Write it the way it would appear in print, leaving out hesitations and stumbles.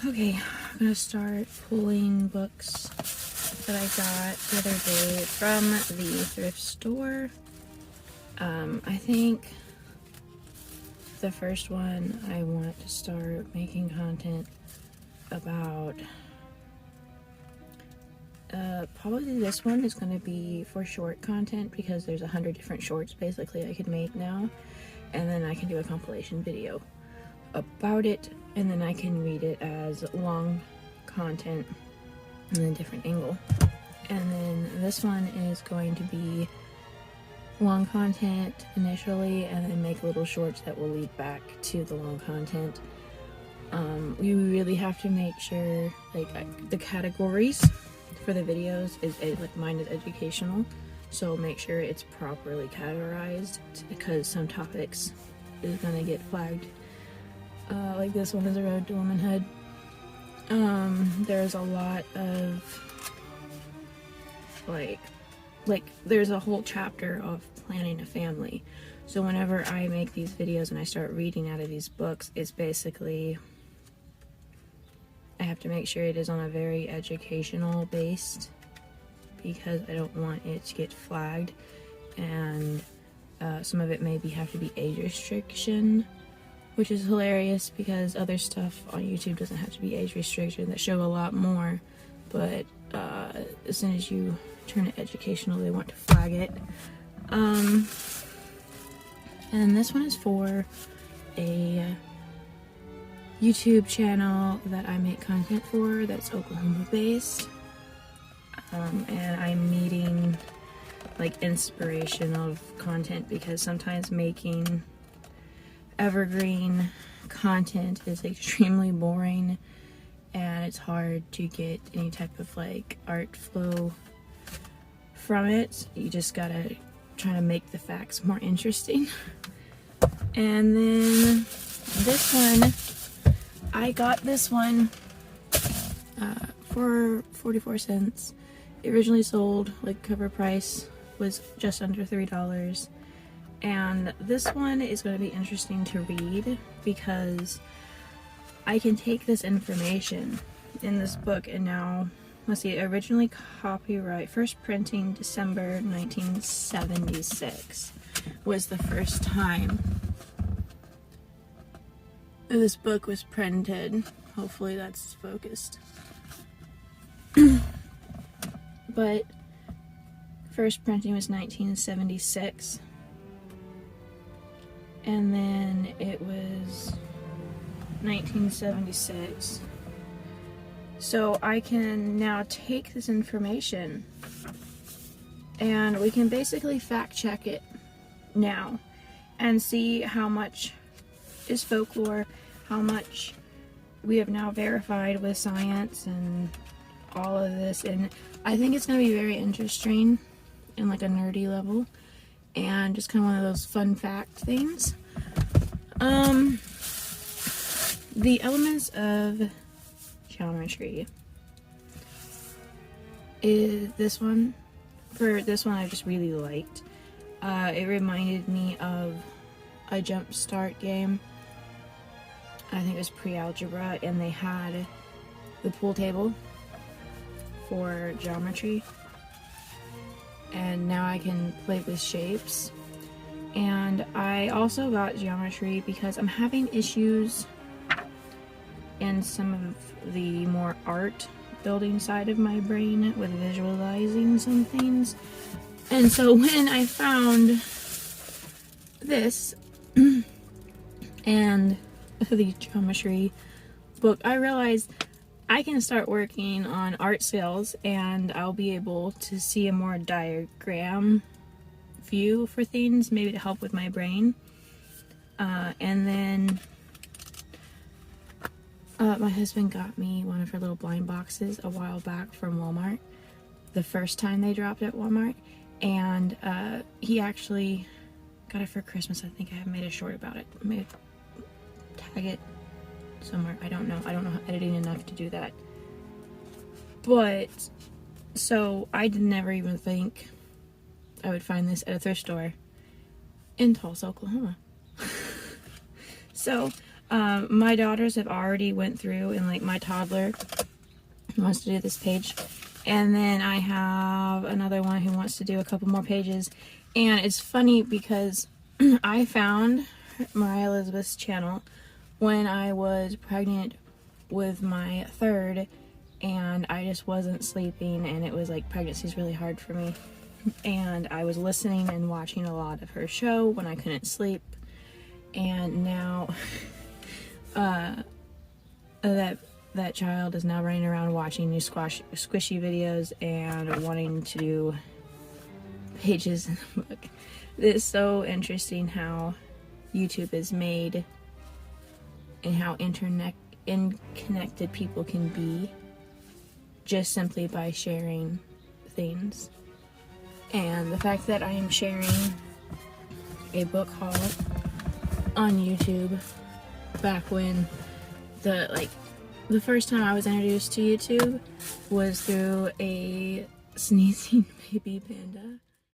Okay, I'm gonna start pulling books that I got the other day from the thrift store. I think the first one I want to start making content about, probably this one is going to be for short content because there's 100 different shorts basically I could make now, and then I can do a compilation video about it, and then I can read it as long content in a different angle. And then this one is going to be long content initially, and then make little shorts that will lead back to the long content. We really have to make sure, like, the categories for the videos is like mine is educational, so make sure it's properly categorized because some topics is gonna get flagged. Like this one is a road to womanhood. There's a lot of like there's a whole chapter of planning a family. So whenever I make these videos and I start reading out of these books, it's basically I have to make sure it is on a very educational based because I don't want it to get flagged, and some of it maybe have to be age restriction, which is hilarious because other stuff on YouTube doesn't have to be age restriction that show a lot more, but as soon as you turn it educational they want to flag it. And this one is for a YouTube channel that I make content for that's Oklahoma based, and I'm needing like inspirational content because sometimes making evergreen content is extremely boring and it's hard to get any type of like art flow from it. You just gotta try to make the facts more interesting. And then this one, I got this one for 44 cents. It originally sold, like, cover price was just under $3. And this one is going to be interesting to read because I can take this information in this book and now, let's see, originally copyright, first printing December 1976 was the first time this book was printed. Hopefully that's focused. But first printing was 1976. And then it was 1976. So I can now take this information and we can basically fact check it now and see how much is folklore, how much we have now verified with science and all of this. And I think it's going to be very interesting in like a nerdy level and just kind of one of those fun fact things. The elements of geometry is this one. For this one I just really liked. It reminded me of a Jump Start game. I think it was pre-algebra, and they had the pool table for geometry, and now I can play with shapes. And I also got geometry because I'm having issues in some of the more art building side of my brain with visualizing some things. And so when I found this and the geometry book, I realized I can start working on art skills and I'll be able to see a more diagram view for things, maybe to help with my brain. And then my husband got me one of her little blind boxes a while back from Walmart, the first time they dropped at Walmart, and he actually got it for Christmas. I think I have made a short about it. I may tag it somewhere. I don't know editing enough to do that. But so I did never even think I would find this at a thrift store in Tulsa, Oklahoma. So My daughters have already went through, and like my toddler wants to do this page, and then I have another one who wants to do a couple more pages. And it's funny because I found Mariah Elizabeth's channel when I was pregnant with my third, and I just wasn't sleeping, and it was like pregnancy's really hard for me, and I was listening and watching a lot of her show when I couldn't sleep. And now that child is now running around watching new squishy videos and wanting to do pages in the book. It's so interesting how YouTube is made and how connected people can be just simply by sharing things. And the fact that I am sharing a book haul on YouTube back when the first time I was introduced to YouTube was through a sneezing baby panda.